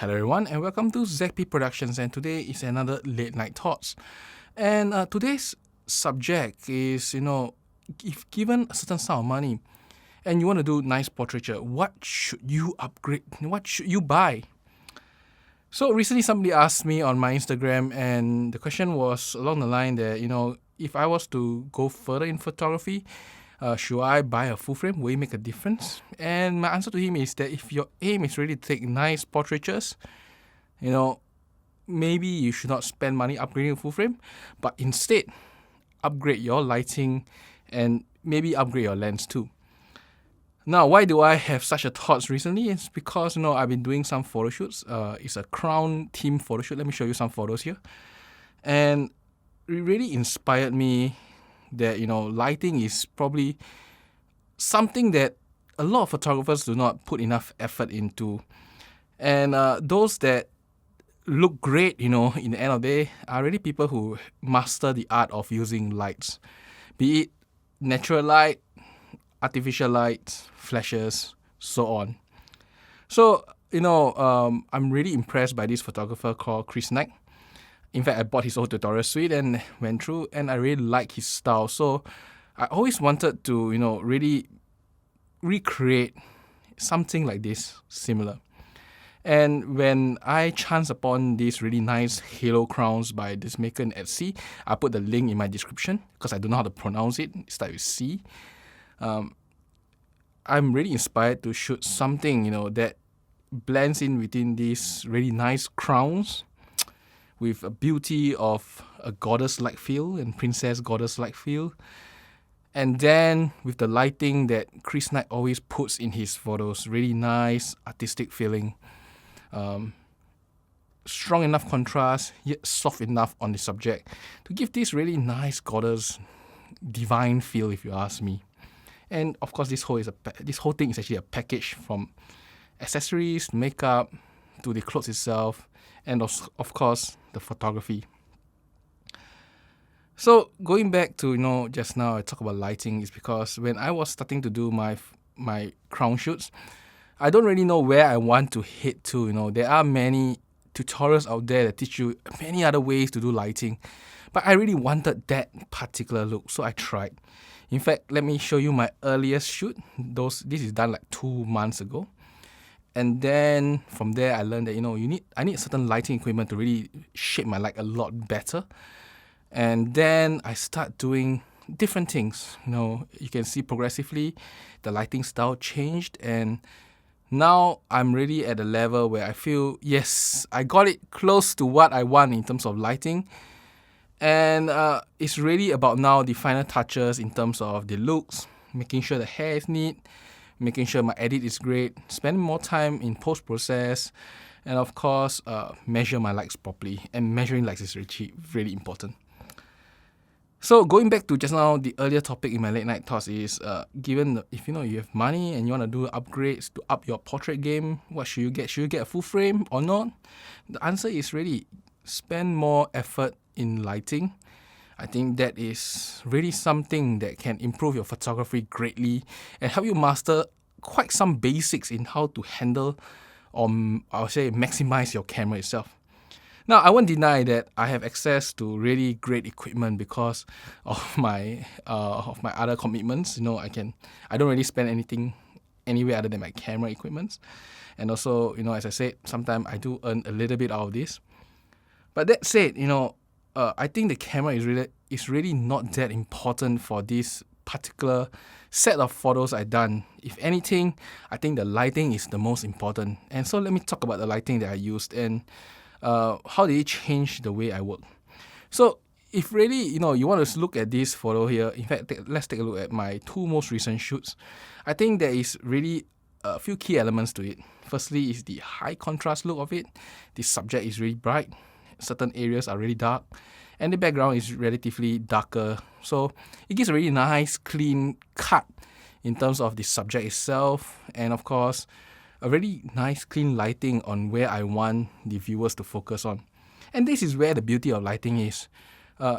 Hello everyone and welcome to ZP Productions, and today is another late night thoughts. And today's subject is, if given a certain sum of money and you want to do nice portraiture, what should you upgrade? What should you buy? So recently somebody asked me on my Instagram, and the question was along the line that, if I was to go further in photography, should I buy a full frame? Will it make a difference? And my answer to him is that if your aim is really to take nice portraitures, maybe you should not spend money upgrading a full frame, but instead upgrade your lighting and maybe upgrade your lens too. Now, why do I have such a thoughts recently? It's because, I've been doing some photo shoots. It's a crown theme photo shoot. Let me show you some photos here. And it really inspired me that, lighting is probably something that a lot of photographers do not put enough effort into. And those that look great, in the end of the day, are really people who master the art of using lights. Be it natural light, artificial lights, flashes, so on. So, I'm really impressed by this photographer called Chris Knack. In fact, I bought his old tutorial suite and went through, and I really like his style. So I always wanted to, really recreate something like this, similar. And when I chanced upon these really nice halo crowns by this maker in Etsy, I put the link in my description because I don't know how to pronounce it. It starts with C. I'm really inspired to shoot something, that blends in within these really nice crowns with a beauty of a goddess-like feel and princess goddess-like feel. And then with the lighting that Chris Knight always puts in his photos, really nice artistic feeling. Strong enough contrast, yet soft enough on the subject to give this really nice goddess divine feel, if you ask me. And of course, this whole thing is actually a package from accessories, makeup, to the clothes itself, and of course the photography. So going back to just now I talked about lighting is because when I was starting to do my crown shoots, I don't really know where I want to head to. There are many tutorials out there that teach you many other ways to do lighting, but I really wanted that particular look, so I tried. In fact, let me show you my earliest shoot. This is done like 2 months ago. And then from there, I learned that, I need certain lighting equipment to really shape my light a lot better. And then I start doing different things. You can see progressively the lighting style changed. And now I'm really at a level where I feel, yes, I got it close to what I want in terms of lighting. And it's really about now the final touches in terms of the looks, making sure the hair is neat, making sure my edit is great, spending more time in post-process, and of course, measure my lights properly. And measuring lights is really important. So going back to just now, the earlier topic in my late night thoughts is, if you have money and you want to do upgrades to up your portrait game, what should you get? Should you get a full frame or not? The answer is really spend more effort in lighting. I think that is really something that can improve your photography greatly and help you master quite some basics in how to handle or I would say maximize your camera itself. Now, I won't deny that I have access to really great equipment because of my other commitments. I don't really spend anything anywhere other than my camera equipment. And also, as I said, sometimes I do earn a little bit out of this. But that said, I think the camera is really not that important for this particular set of photos I've done. If anything, I think the lighting is the most important. And so let me talk about the lighting that I used and how did it change the way I work. So if really, you want to look at this photo here, in fact, let's take a look at my 2 most recent shoots. I think there is really a few key elements to it. Firstly is the high contrast look of it. The subject is really bright. Certain areas are really dark, and the background is relatively darker. So it gives a really nice, clean cut in terms of the subject itself, and of course, a really nice, clean lighting on where I want the viewers to focus on. And this is where the beauty of lighting is.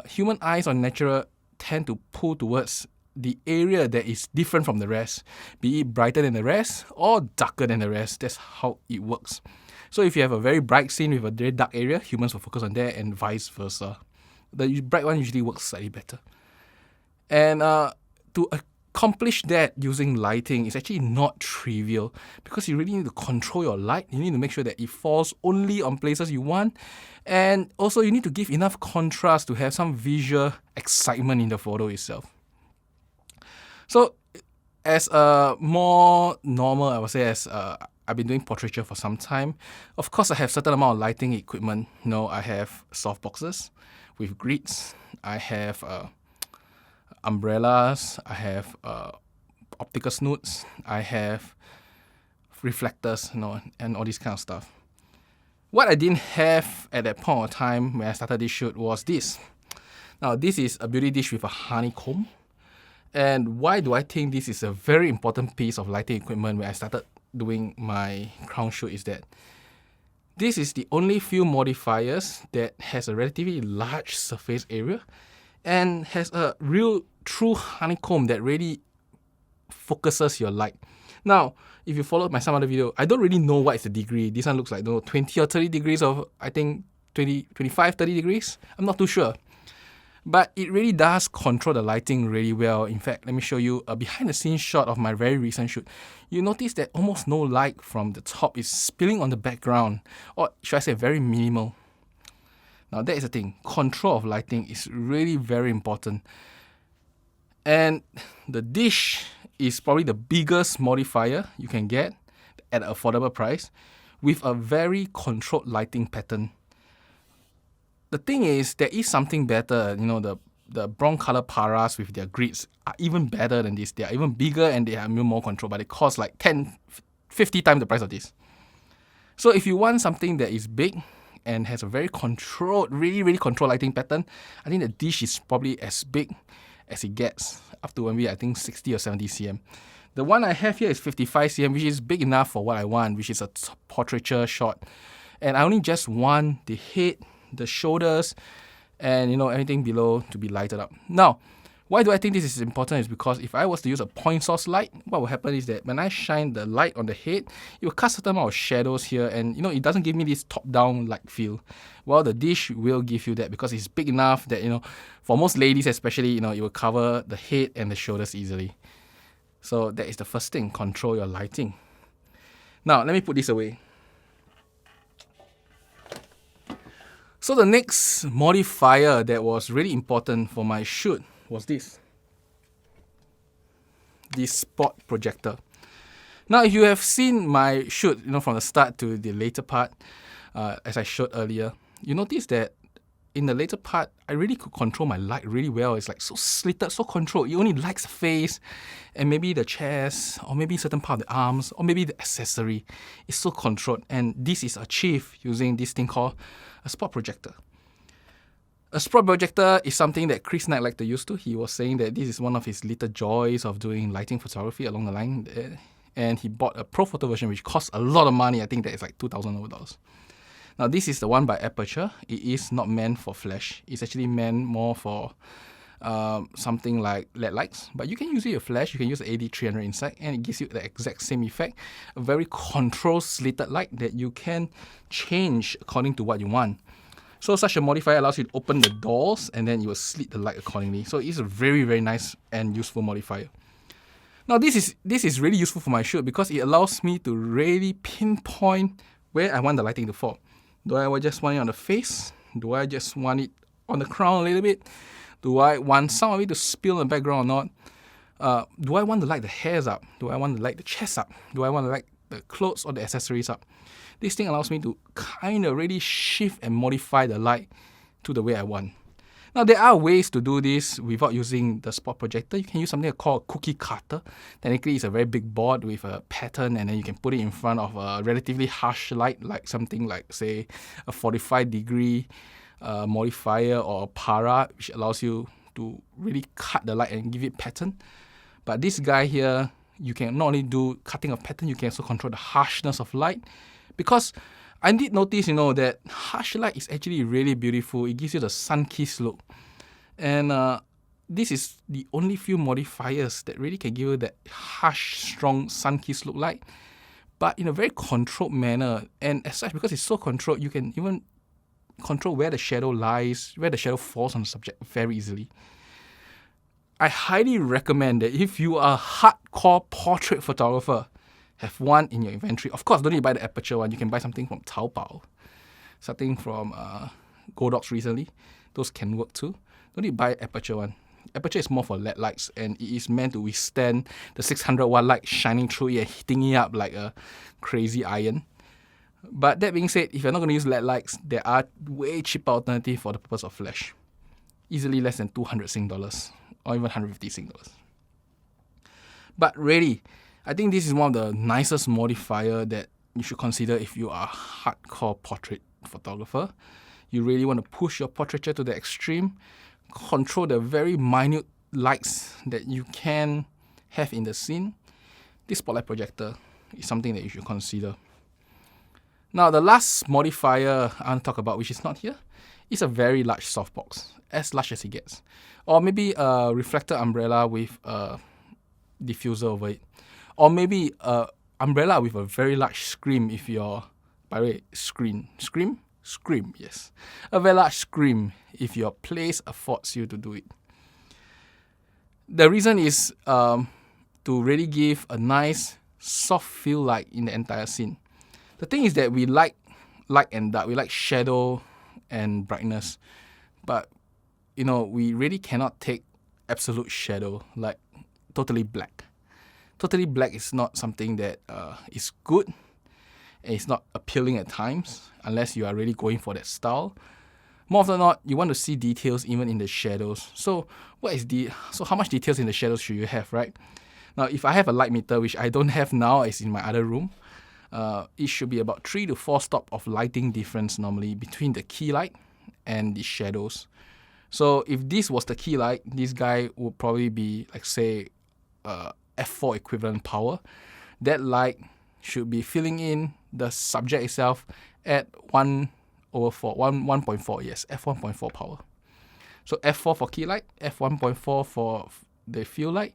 Human eyes on natural tend to pull towards the area that is different from the rest, be it brighter than the rest or darker than the rest. That's how it works. So if you have a very bright scene with a very dark area, humans will focus on that, and vice versa. The bright one usually works slightly better. And to accomplish that using lighting is actually not trivial, because you really need to control your light. You need to make sure that it falls only on places you want, and also you need to give enough contrast to have some visual excitement in the photo itself. So as a more normal, I would say, as I've been doing portraiture for some time, of course I have certain amount of lighting equipment. I have softboxes with grids, I have umbrellas, I have optical snoots, I have reflectors, and all this kind of stuff. What I didn't have at that point of time when I started this shoot was this. Now, this is a beauty dish with a honeycomb. And why do I think this is a very important piece of lighting equipment when I started doing my crown shoot is that this is the only few modifiers that has a relatively large surface area and has a real true honeycomb that really focuses your light. Now, if you followed my some other video, I don't really know what is the degree. This one looks like 20 or 30 degrees of, I think 20, 25, 30 degrees. I'm not too sure. But it really does control the lighting really well. In fact, let me show you a behind the scenes shot of my very recent shoot. You notice that almost no light from the top is spilling on the background, or should I say very minimal. Now that is the thing, control of lighting is really very important. And the dish is probably the biggest modifier you can get at an affordable price with a very controlled lighting pattern. The thing is, there is something better. The brown color paras with their grids are even better than this. They are even bigger and they have more control, but they cost like 10, 50 times the price of this. So if you want something that is big and has a very controlled, really, really controlled lighting pattern, I think the dish is probably as big as it gets, up to maybe I think 60 or 70 cm. The one I have here is 55 cm, which is big enough for what I want, which is a portraiture shot. And I only just want the head, the shoulders, and everything below to be lighted up. Now, why do I think this is important is because if I was to use a point source light, what will happen is that when I shine the light on the head, it will cast a certain amount of shadows here, and it doesn't give me this top-down light feel. Well, the dish will give you that because it's big enough that, for most ladies especially, it will cover the head and the shoulders easily. So that is the first thing, control your lighting. Now, let me put this away. So the next modifier that was really important for my shoot was this spot projector. Now, if you have seen my shoot, from the start to the later part, as I showed earlier, you notice that in the later part, I really could control my light really well. It's like so slitted, so controlled. It only lights the face and maybe the chest, or maybe certain part of the arms, or maybe the accessory. It's so controlled, and this is achieved using this thing called a spot projector. A spot projector is something that Chris Knight liked to use to. He was saying that this is one of his little joys of doing lighting photography along the line. And he bought a Pro Photo version, which costs a lot of money. I think that is like $2,000. Now, this is the one by Aperture. It is not meant for flash. It's actually meant more for something like LED lights. But you can use it with flash. You can use the AD300 inside, and it gives you the exact same effect. A very controlled slitted light that you can change according to what you want. So such a modifier allows you to open the doors, and then you will slit the light accordingly. So it's a very, very nice and useful modifier. Now, this is really useful for my shoot because it allows me to really pinpoint where I want the lighting to fall. Do I just want it on the face? Do I just want it on the crown a little bit? Do I want some of it to spill in the background or not? Do I want to light the hairs up? Do I want to light the chest up? Do I want to light the clothes or the accessories up? This thing allows me to kind of really shift and modify the light to the way I want. Now, there are ways to do this without using the spot projector. You can use something called a cookie cutter. Technically, it's a very big board with a pattern, and then you can put it in front of a relatively harsh light, like something like, say, a 45-degree modifier or a para, which allows you to really cut the light and give it pattern. But this guy here, you can not only do cutting of pattern, you can also control the harshness of light. Because I did notice, that harsh light is actually really beautiful. It gives you the sun-kissed look. And this is the only few modifiers that really can give you that harsh, strong sun-kissed look light. but in a very controlled manner. And as such, because it's so controlled, you can even control where the shadow lies, where the shadow falls on the subject very easily. I highly recommend that if you are a hardcore portrait photographer, have one in your inventory. Of course, don't need to buy the aperture one. You can buy something from Taobao, something from Godox recently. Those can work too. Don't need to buy aperture one. Aperture is more for LED lights, and it is meant to withstand the 600 watt light shining through it and hitting it up like a crazy iron. But that being said, if you're not going to use LED lights, there are way cheaper alternatives for the purpose of flash. Easily less than 200 Sing dollars or even 150 Sing dollars. But really, I think this is one of the nicest modifier that you should consider if you are a hardcore portrait photographer. You really want to push your portraiture to the extreme, control the very minute lights that you can have in the scene. This spotlight projector is something that you should consider. Now, the last modifier I want to talk about, which is not here, is a very large softbox, as large as it gets. Or maybe a reflector umbrella with a diffuser over it. Or maybe a umbrella with a very large screen if you're, by the way, screen, yes. A very large screen if your place affords you to do it. The reason is to really give a nice soft feel light in the entire scene. The thing is that we like light and dark, we like shadow and brightness, but we really cannot take absolute shadow, like totally black. Totally black is not something that is good, and it's not appealing at times unless you are really going for that style. More often than not, you want to see details even in the shadows. So how much details in the shadows should you have, right? Now, if I have a light meter, which I don't have now, it's in my other room, it should be about 3 to 4 stops of lighting difference normally between the key light and the shadows. So if this was the key light, this guy would probably be like, say, f4 equivalent power. That light should be filling in the subject itself at 1/4, yes, f1.4 power. So f4 for key light, f1.4 for the fill light.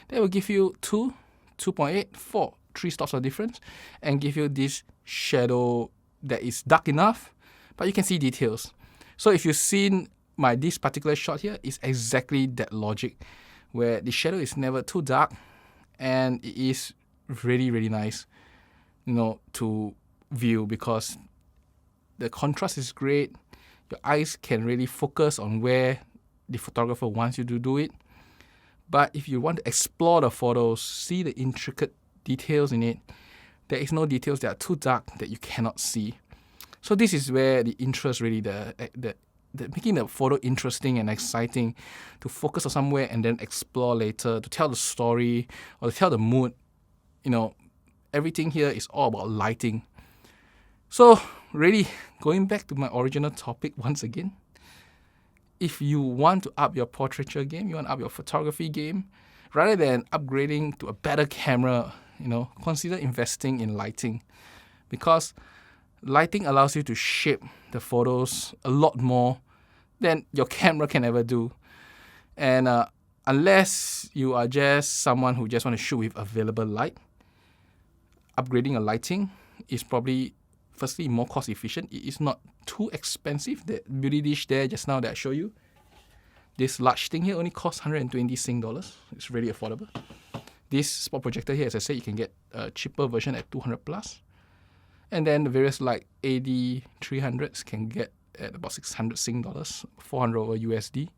That will give you 2.8, 4, 3 stops of difference, and give you this shadow that is dark enough, but you can see details. So if you've seen this particular shot here, is exactly that logic, where the shadow is never too dark, and it is really, really nice, to view, because the contrast is great. Your eyes can really focus on where the photographer wants you to do it. But if you want to explore the photos, see the intricate details in it, there is no details that are too dark that you cannot see. So this is where the interest really, the making the photo interesting and exciting, to focus on somewhere and then explore later, to tell the story or to tell the mood. Everything here is all about lighting. So really, going back to my original topic once again, if you want to up your portraiture game, you want to up your photography game, rather than upgrading to a better camera, consider investing in lighting, because lighting allows you to shape the photos a lot more than your camera can ever do. And unless you are just someone who just want to shoot with available light, upgrading a lighting is probably, firstly, more cost efficient. It is not too expensive. The beauty dish there just now that I show you, this large thing here only costs 120 Sing dollars. It's really affordable. This spot projector here, as I said, you can get a cheaper version at 200 plus. And then the various like AD300s can get at about 600 Sing dollars, 400 over USD.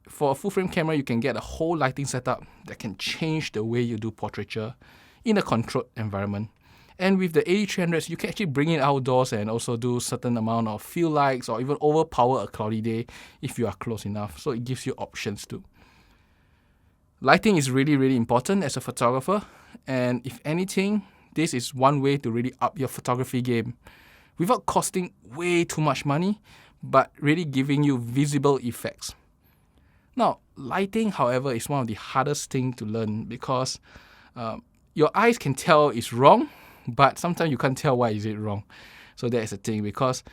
For a full frame camera, you can get a whole lighting setup that can change the way you do portraiture in a controlled environment. And with the AD300s, you can actually bring it outdoors and also do certain amount of fill lights or even overpower a cloudy day if you are close enough. So it gives you options too. Lighting is really, really important as a photographer. And if anything, this is one way to really up your photography game without costing way too much money, but really giving you visible effects. Now, lighting, however, is one of the hardest things to learn, because your eyes can tell it's wrong, but sometimes you can't tell why is it wrong. So that is the thing, because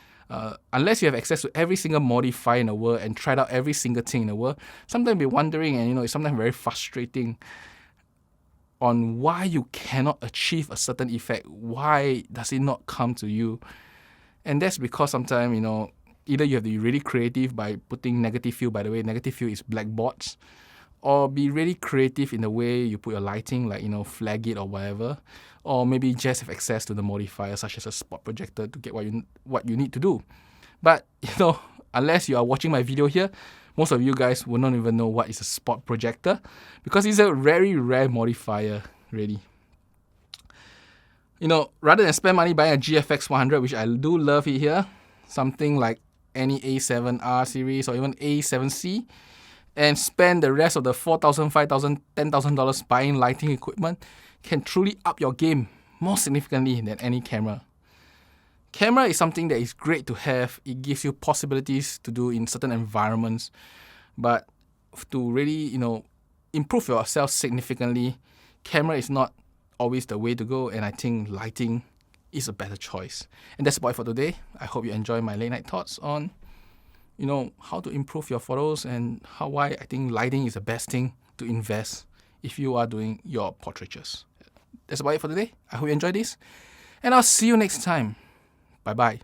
unless you have access to every single modifier in the world and tried out every single thing in the world, sometimes you're wondering, and it's sometimes very frustrating on why you cannot achieve a certain effect. Why does it not come to you? And that's because sometimes, either you have to be really creative by putting negative field. By the way, negative field is blackboards. Or be really creative in the way you put your lighting, like, flag it or whatever. Or maybe just have access to the modifier, such as a spot projector, to get what you need to do. But, unless you are watching my video here, most of you guys will not even know what is a spot projector, because it's a very rare modifier, really. Rather than spend money buying a GFX 100, which I do love it here, something like any A7R series or even A7C, and spend the rest of the $4,000, $5,000, $10,000 buying lighting equipment, can truly up your game more significantly than any camera. Camera is something that is great to have. It gives you possibilities to do in certain environments, but to really, improve yourself significantly, camera is not always the way to go, and I think lighting is a better choice. And that's about it for today. I hope you enjoy my late night thoughts on, how to improve your photos and why I think lighting is the best thing to invest if you are doing your portraitures. That's about it for today. I hope you enjoyed this, and I'll see you next time. Bye-bye.